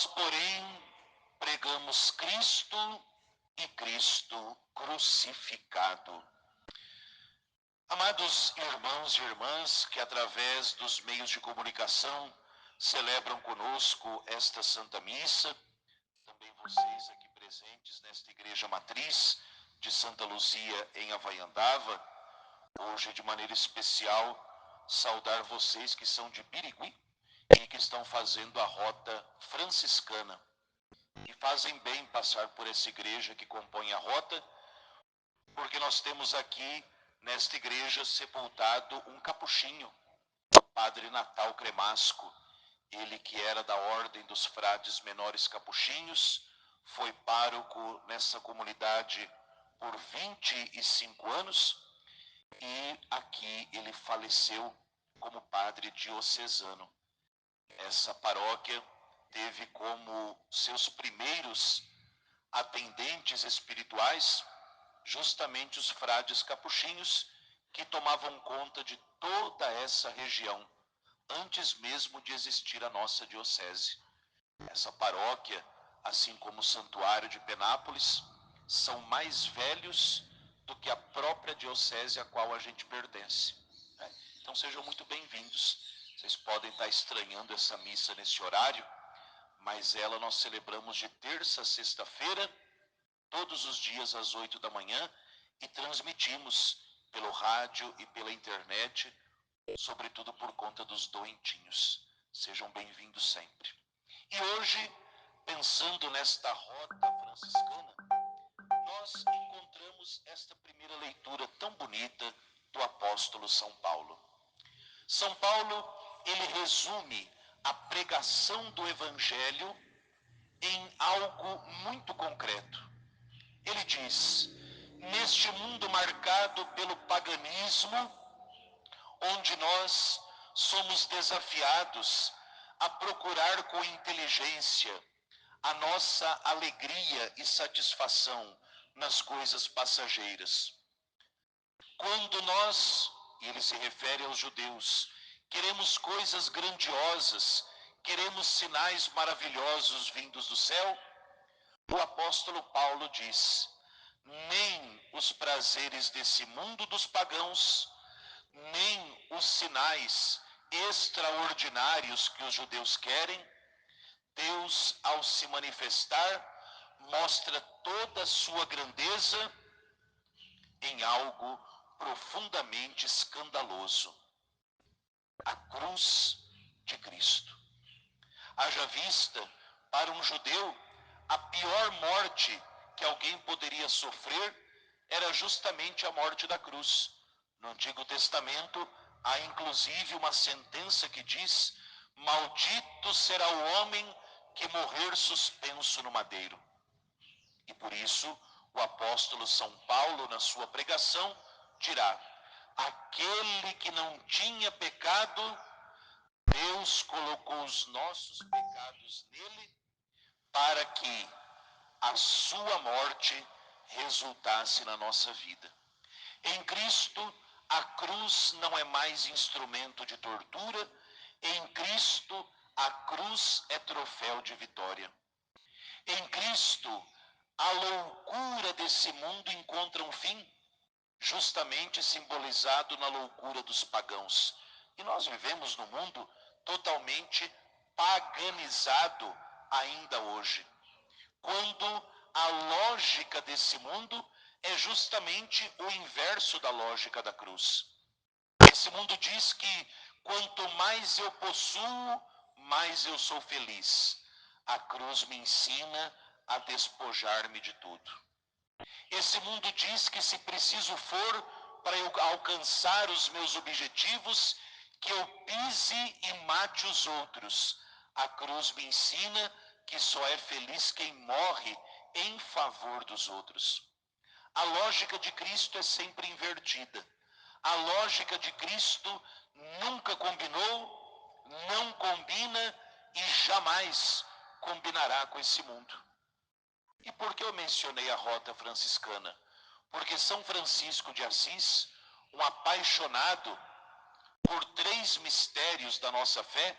Nós, porém, pregamos Cristo e Cristo crucificado. Amados irmãos e irmãs que através dos meios de comunicação celebram conosco esta Santa Missa, também vocês aqui presentes nesta Igreja Matriz de Santa Luzia em Havaiandava, hoje de maneira especial saudar vocês que são de Birigui e que estão fazendo a rota franciscana. E fazem bem passar por essa igreja que compõe a rota, porque nós temos aqui nesta igreja sepultado um capuchinho, o Padre Natal Cremasco, ele que era da Ordem dos Frades Menores Capuchinhos, foi pároco nessa comunidade por 25 anos e aqui ele faleceu como padre diocesano. Essa paróquia teve como seus primeiros atendentes espirituais justamente os frades capuchinhos que tomavam conta de toda essa região, antes mesmo de existir a nossa diocese. Essa paróquia, assim como o Santuário de Penápolis, são mais velhos do que a própria diocese a qual a gente pertence. Então sejam muito bem-vindos. Vocês podem estar estranhando essa missa nesse horário, mas ela nós celebramos de terça a sexta-feira, todos os dias às 8 da manhã, e transmitimos pelo rádio e pela internet, sobretudo por conta dos doentinhos. Sejam bem-vindos sempre. E hoje, pensando nesta rota franciscana, nós encontramos esta primeira leitura tão bonita do apóstolo São Paulo. São Paulo, ele resume a pregação do Evangelho em algo muito concreto. Ele diz: neste mundo marcado pelo paganismo, onde nós somos desafiados a procurar com inteligência a nossa alegria e satisfação nas coisas passageiras. Quando nós, e ele se refere aos judeus, queremos coisas grandiosas, queremos sinais maravilhosos vindos do céu, o apóstolo Paulo diz: nem os prazeres desse mundo dos pagãos, nem os sinais extraordinários que os judeus querem, Deus, ao se manifestar, mostra toda a sua grandeza em algo profundamente escandaloso: a cruz de Cristo. Haja vista, para um judeu, a pior morte que alguém poderia sofrer era justamente a morte da cruz. No Antigo Testamento, há inclusive uma sentença que diz: maldito será o homem que morrer suspenso no madeiro. E por isso, o apóstolo São Paulo, na sua pregação, dirá: aquele que não tinha pecado, Deus colocou os nossos pecados nele, para que a sua morte resultasse na nossa vida. Em Cristo, a cruz não é mais instrumento de tortura, em Cristo, a cruz é troféu de vitória. Em Cristo, a loucura desse mundo encontra um fim, justamente simbolizado na loucura dos pagãos. E nós vivemos num mundo totalmente paganizado ainda hoje, quando a lógica desse mundo é justamente o inverso da lógica da cruz. Esse mundo diz que quanto mais eu possuo, mais eu sou feliz. A cruz me ensina a despojar-me de tudo. Esse mundo diz que se preciso for para eu alcançar os meus objetivos, que eu pise e mate os outros. A cruz me ensina que só é feliz quem morre em favor dos outros. A lógica de Cristo é sempre invertida. A lógica de Cristo nunca combinou, não combina e jamais combinará com esse mundo. E por que eu mencionei a rota franciscana? Porque São Francisco de Assis, um apaixonado por 3 mistérios da nossa fé,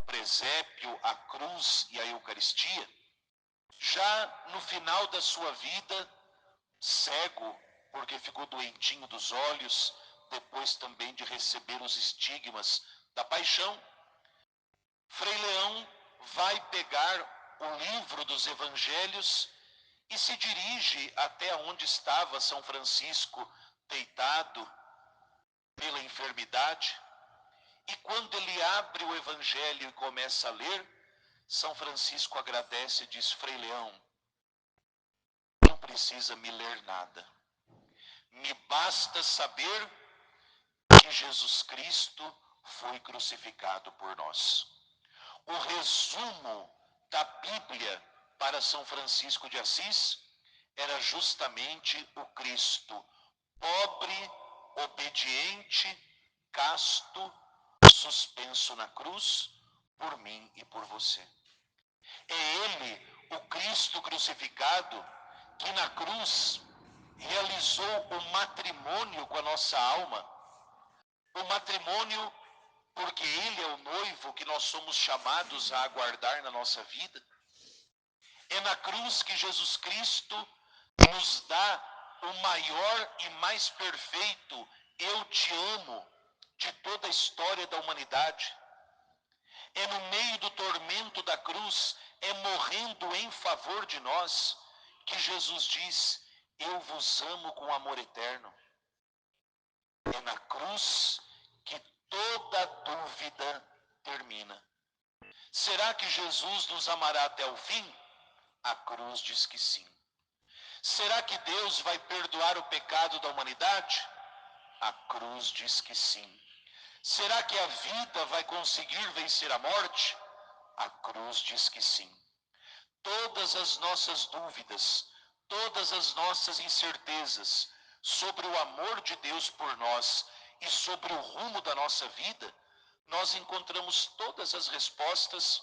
presépio, a cruz e a Eucaristia, já no final da sua vida, cego, porque ficou doentinho dos olhos, depois também de receber os estigmas da paixão, Frei Leão vai pegar o livro dos evangelhos e se dirige até onde estava São Francisco, deitado pela enfermidade. E quando ele abre o evangelho e começa a ler, São Francisco agradece e diz: Frei Leão, não precisa me ler nada. Me basta saber que Jesus Cristo foi crucificado por nós. O resumo da Bíblia para São Francisco de Assis era justamente o Cristo, pobre, obediente, casto, suspenso na cruz, por mim e por você. É Ele, o Cristo crucificado, que na cruz realizou o matrimônio com a nossa alma. O matrimônio porque Ele é o noivo que nós somos chamados a aguardar na nossa vida. É na cruz que Jesus Cristo nos dá o maior e mais perfeito eu te amo de toda a história da humanidade. É no meio do tormento da cruz, é morrendo em favor de nós, que Jesus diz: eu vos amo com amor eterno. É na cruz que toda dúvida termina. Será que Jesus nos amará até o fim? A cruz diz que sim. Será que Deus vai perdoar o pecado da humanidade? A cruz diz que sim. Será que a vida vai conseguir vencer a morte? A cruz diz que sim. Todas as nossas dúvidas, todas as nossas incertezas sobre o amor de Deus por nós e sobre o rumo da nossa vida, nós encontramos todas as respostas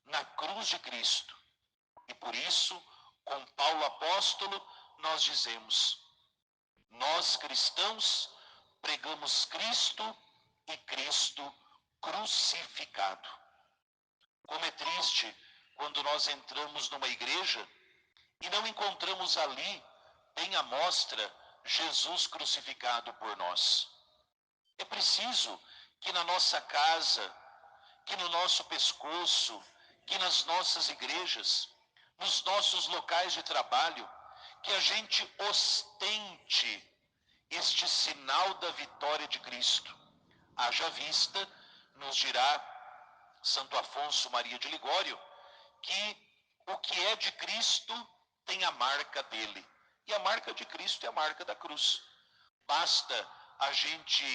na cruz de Cristo. E por isso, com Paulo apóstolo, nós dizemos: nós cristãos pregamos Cristo e Cristo crucificado. Como é triste quando nós entramos numa igreja e não encontramos ali, bem à mostra, Jesus crucificado por nós. É preciso que na nossa casa, que no nosso pescoço, que nas nossas igrejas, nos nossos locais de trabalho, que a gente ostente este sinal da vitória de Cristo. Haja vista, nos dirá Santo Afonso Maria de Ligório, que o que é de Cristo tem a marca dele. E a marca de Cristo é a marca da cruz. Basta a gente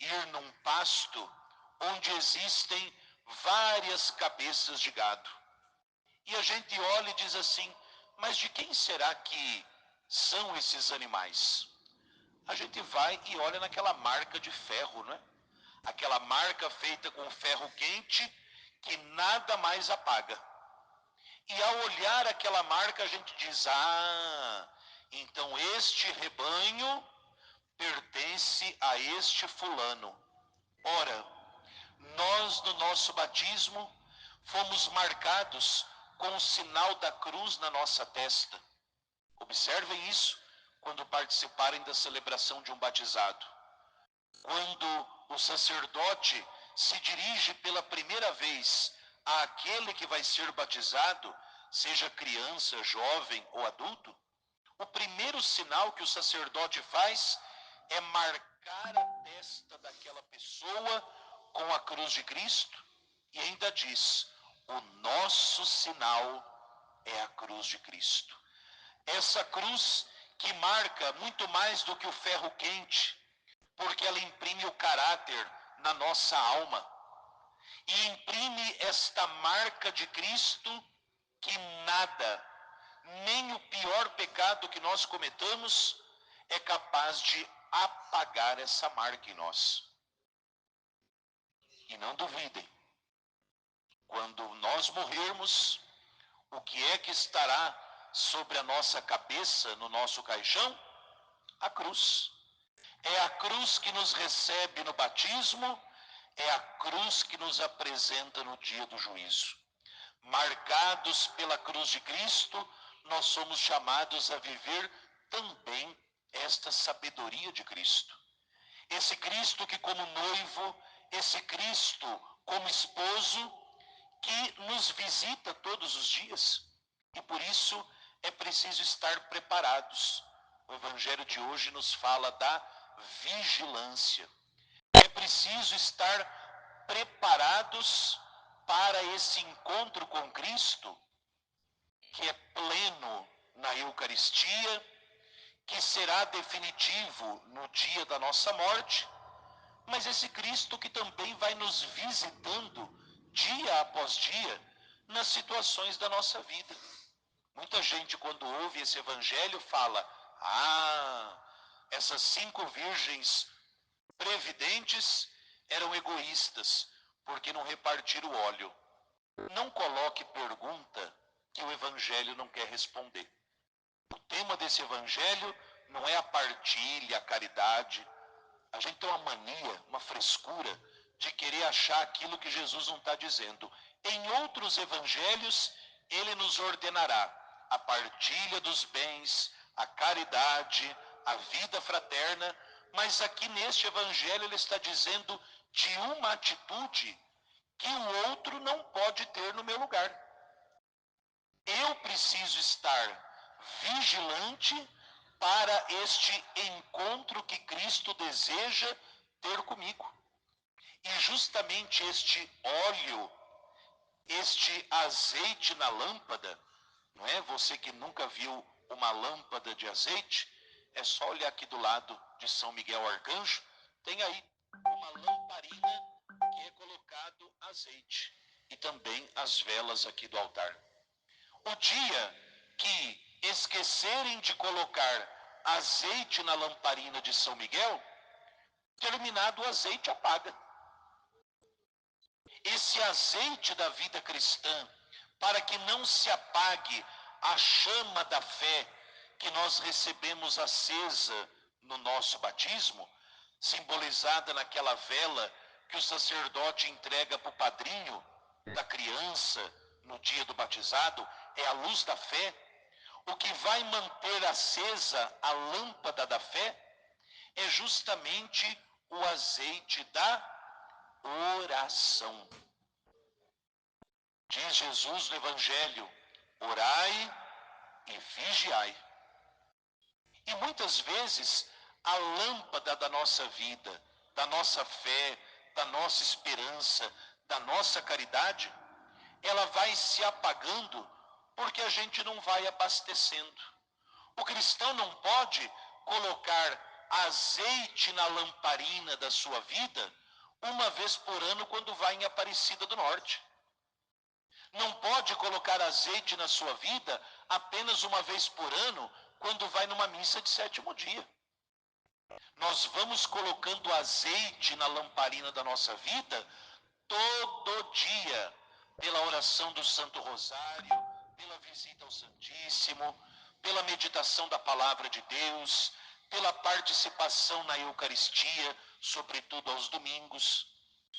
ir num pasto onde existem várias cabeças de gado. E a gente olha e diz assim: mas de quem será que são esses animais? A gente vai e olha naquela marca de ferro, não é? Aquela marca feita com ferro quente que nada mais apaga. E ao olhar aquela marca, a gente diz: ah, então este rebanho pertence a este fulano. Ora, nós no nosso batismo fomos marcados com o sinal da cruz na nossa testa. Observem isso quando participarem da celebração de um batizado. Quando o sacerdote se dirige pela primeira vez àquele que vai ser batizado, seja criança, jovem ou adulto, o primeiro sinal que o sacerdote faz é marcar a testa daquela pessoa com a cruz de Cristo e ainda diz: o nosso sinal é a cruz de Cristo. Essa cruz que marca muito mais do que o ferro quente, porque ela imprime o caráter na nossa alma e imprime esta marca de Cristo que nada, nem o pior pecado que nós cometamos é capaz de apagar essa marca em nós. E não duvidem, quando nós morrermos, o que é que estará sobre a nossa cabeça, no nosso caixão? A cruz. É a cruz que nos recebe no batismo, É a cruz que nos apresenta no dia do juízo. Marcados pela cruz de Cristo, nós somos chamados a viver também esta sabedoria de Cristo. Esse Cristo que, como noivo, esse Cristo como esposo, que nos visita todos os dias. E por isso é preciso estar preparados. O Evangelho de hoje nos fala da vigilância. É preciso estar preparados para esse encontro com Cristo, que é pleno na Eucaristia, que será definitivo no dia da nossa morte, mas esse Cristo que também vai nos visitando dia após dia nas situações da nossa vida. Muita gente, quando ouve esse evangelho, fala: ah, essas 5 virgens previdentes eram egoístas, porque não repartiram o óleo. Não coloque pergunta que o evangelho não quer responder. O tema desse evangelho não é a partilha, a caridade. A gente tem uma mania, uma frescura de querer achar aquilo que Jesus não está dizendo. Em outros evangelhos, ele nos ordenará a partilha dos bens, a caridade, a vida fraterna, mas aqui neste evangelho ele está dizendo de uma atitude que o outro não pode ter no meu lugar. Eu preciso estar vigilante para este encontro que Cristo deseja ter comigo. E justamente este óleo, este azeite na lâmpada, não é? Você que nunca viu uma lâmpada de azeite, é só olhar aqui do lado de São Miguel Arcanjo, tem aí uma lamparina que é colocado azeite e também as velas aqui do altar. O dia que esquecerem de colocar azeite na lamparina de São Miguel, terminado o azeite apaga. Esse azeite da vida cristã, para que não se apague a chama da fé que nós recebemos acesa no nosso batismo, simbolizada naquela vela que o sacerdote entrega para o padrinho da criança no dia do batizado, é a luz da fé. O que vai manter acesa a lâmpada da fé é justamente o azeite da oração. Diz Jesus no Evangelho: orai e vigiai. E muitas vezes a lâmpada da nossa vida, da nossa fé, da nossa esperança, da nossa caridade, ela vai se apagando porque a gente não vai abastecendo. O cristão não pode colocar azeite na lamparina da sua vida uma vez por ano quando vai em Aparecida do Norte. Não pode colocar azeite na sua vida apenas uma vez por ano quando vai numa missa de 7º dia. Nós vamos colocando azeite na lamparina da nossa vida todo dia, pela oração do Santo Rosário, pela visita ao Santíssimo, pela meditação da Palavra de Deus, pela participação na Eucaristia, sobretudo aos domingos.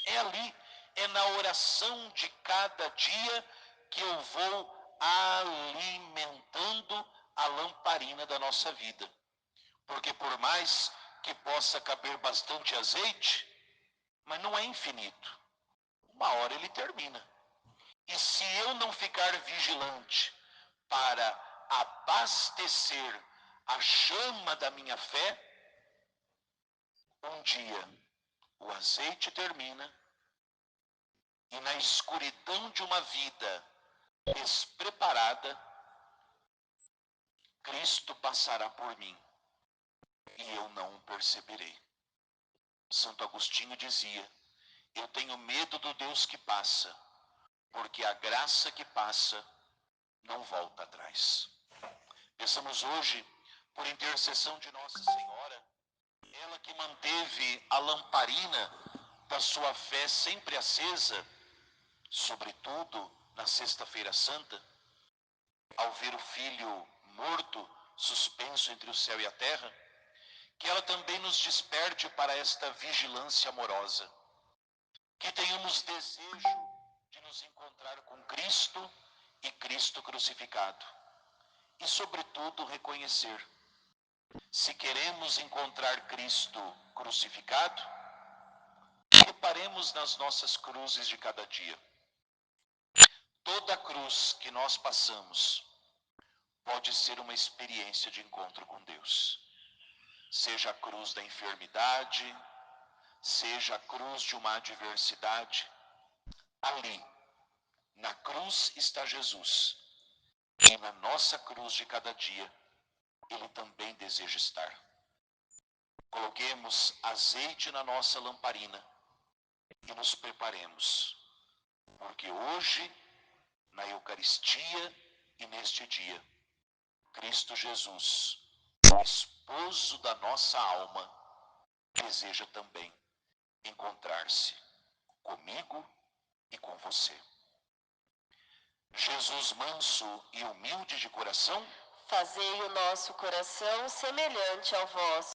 É ali, é na oração de cada dia que eu vou alimentando a lamparina da nossa vida. Porque por mais que possa caber bastante azeite, mas não é infinito. Uma hora ele termina. E se eu não ficar vigilante para abastecer a chama da minha fé, um dia o azeite termina e na escuridão de uma vida despreparada, Cristo passará por mim e eu não o perceberei. Santo Agostinho dizia: eu tenho medo do Deus que passa, porque a graça que passa não volta atrás. Peçamos hoje, por intercessão de Nossa Senhora, ela que manteve a lamparina da sua fé sempre acesa, sobretudo na Sexta-feira Santa, ao ver o filho morto, suspenso entre o céu e a terra, que ela também nos desperte para esta vigilância amorosa. que tenhamos desejo de nos encontrar com Cristo e Cristo crucificado. E, sobretudo, reconhecer, se queremos encontrar Cristo crucificado, reparemos nas nossas cruzes de cada dia. Toda cruz que nós passamos pode ser uma experiência de encontro com Deus. Seja a cruz da enfermidade, seja a cruz de uma adversidade, ali, na cruz está Jesus. E na nossa cruz de cada dia, Ele também deseja estar. Coloquemos azeite na nossa lamparina e nos preparemos, porque hoje, na Eucaristia e neste dia, Cristo Jesus, o esposo da nossa alma, deseja também encontrar-se comigo e com você. Jesus manso e humilde de coração, fazei o nosso coração semelhante ao vosso.